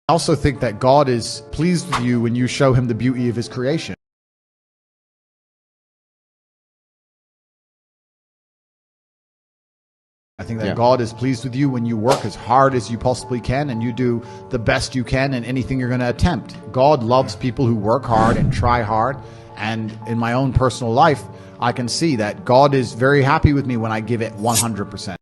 I also think that God is pleased with you when you show him the beauty of his creation. I think that God is pleased with you when you work as hard as you possibly can and you do the best you can in anything you're going to attempt. God loves people who work hard and try hard. And in my own personal life, I can see that God is very happy with me when I give it 100%.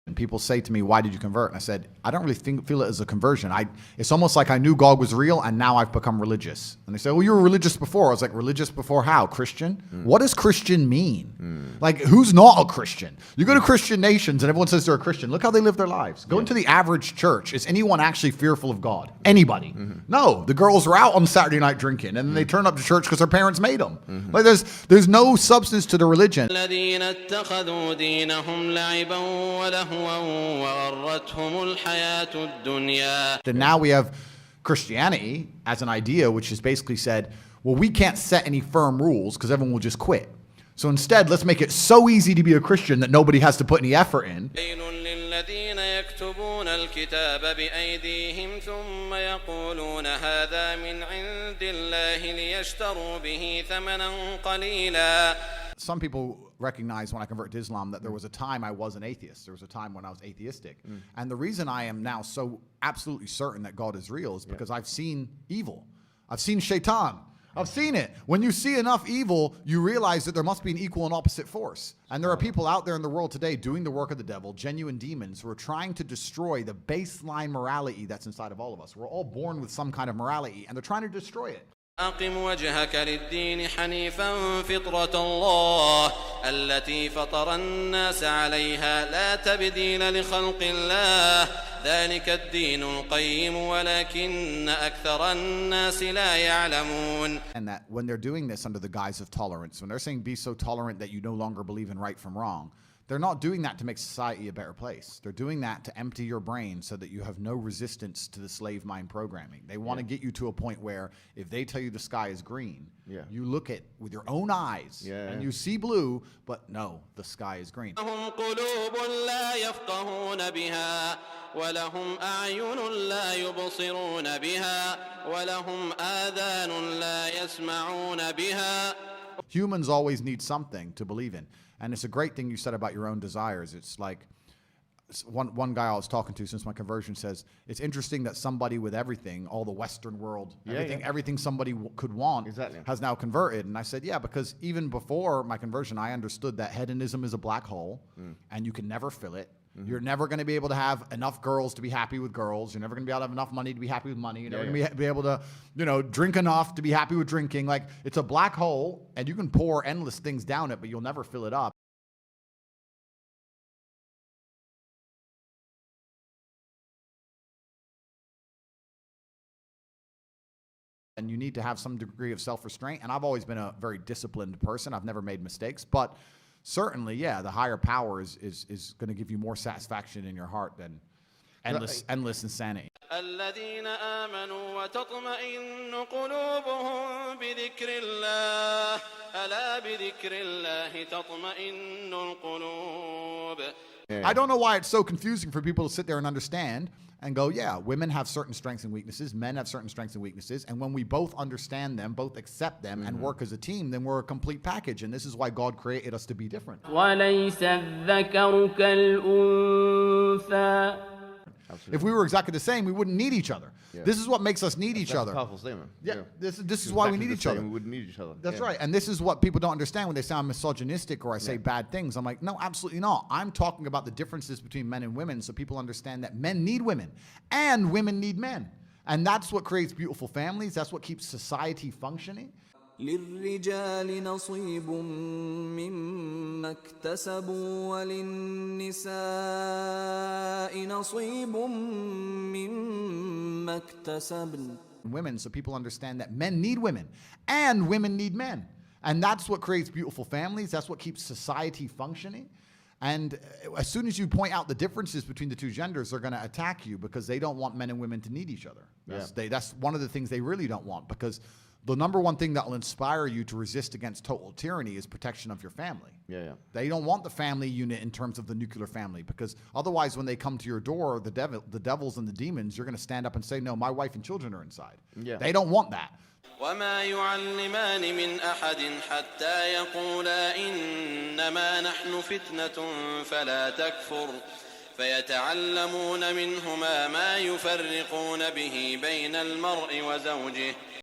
And people say to me, why did you convert? And I said, I don't really feel it as a conversion. It's almost like I knew God was real and now I've become religious. And they say, well, you were religious before. I was like, religious before how? Christian? What does Christian mean? Like, who's not a Christian? You go to Christian nations and everyone says they're a Christian. Look how they live their lives. Go into the average church. Is anyone actually fearful of God? Anybody? No. The girls are out on Saturday night drinking and then they turn up to church because their parents made them. Like, there's no substance to the religion. Then now we have Christianity as an idea, which has basically said, well, we can't set any firm rules because everyone will just quit. So instead, let's make it so easy to be a Christian that nobody has to put any effort in. Some people recognize when I convert to Islam that there was a time I was an atheist. There was a time when I was atheistic. And the reason I am now so absolutely certain that God is real is because I've seen evil. I've seen shaitan. I've seen it. When you see enough evil, you realize that there must be an equal and opposite force. And there are people out there in the world today doing the work of the devil, genuine demons, who are trying to destroy the baseline morality that's inside of all of us. We're all born with some kind of morality, and they're trying to destroy it. أقم وجهك للدين حنيفا فطرة الله التي فطر الناس عليها لا تبديل لخلق الله ذلك الدين القيم ولكن أكثر الناس لا يعلمون. And that when they're doing this under the guise of tolerance, when they're saying be so tolerant that you no longer believe in right from wrong, they're not doing that to make society a better place. They're doing that to empty your brain so that you have no resistance to the slave mind programming. They want to get you to a point where if they tell you the sky is green, you look at with your own eyes and you see blue, but no, the sky is green. لهم قلوب لا يفقهون بها ولهم أعين لا يبصرون بها ولهم آذان لا يسمعون بها. Humans always need something to believe in. And it's a great thing you said about your own desires. It's like one guy I was talking to since my conversion says, it's interesting that somebody with everything, all the Western world, everything somebody could want has now converted. And I said, yeah, because even before my conversion, I understood that hedonism is a black hole and you can never fill it. You're never going to be able to have enough girls to be happy with girls. You're never going to be able to have enough money to be happy with money. You're never going to be able to, drink enough to be happy with drinking. Like, it's a black hole, and you can pour endless things down it, but you'll never fill it up. And you need to have some degree of self-restraint. And I've always been a very disciplined person. I've never made mistakes, but certainly, the higher power is going to give you more satisfaction in your heart than endless insanity. الذين آمنوا وتطمئن قلوبهم بذكر الله ألا بذكر الله تطمئن القلوب. I don't know why it's so confusing for people to sit there and understand and go, yeah, women have certain strengths and weaknesses, men have certain strengths and weaknesses, and when we both understand them, both accept them, and work as a team, then we're a complete package, and this is why God created us to be different. وليس الذكر كالأنثى. If we were exactly the same, we wouldn't need each other. This is what makes us need each other. That's a powerful statement. This is why we need each other. We wouldn't need each other. That's right. And this is what people don't understand when they say I'm misogynistic or I say bad things. I'm like, no, absolutely not. I'm talking about the differences between men and women so people understand that men need women and women need men. And that's what creates beautiful families. That's what keeps society functioning. للرجال نصيب مما اكتسبوا وللنساء نصيب مما اكتسبن. Women, so people understand that men need women and women need men. And that's what creates beautiful families. That's what keeps society functioning. And as soon as you point out the differences between the two genders, they're going to attack you because they don't want men and women to need each other. That's one of the things they really don't want, because the number one thing that will inspire you to resist against total tyranny is protection of your family. Yeah. They don't want the family unit in terms of the nuclear family, because otherwise when they come to your door, the devils and the demons, you're going to stand up and say, no, my wife and children are inside. Yeah. They don't want that. وما يعلمان من أحد حتى يقولا إنما نحن فتنة فلا تكفر فيتعلمون منهما ما يفرقون به بين المرء وزوجه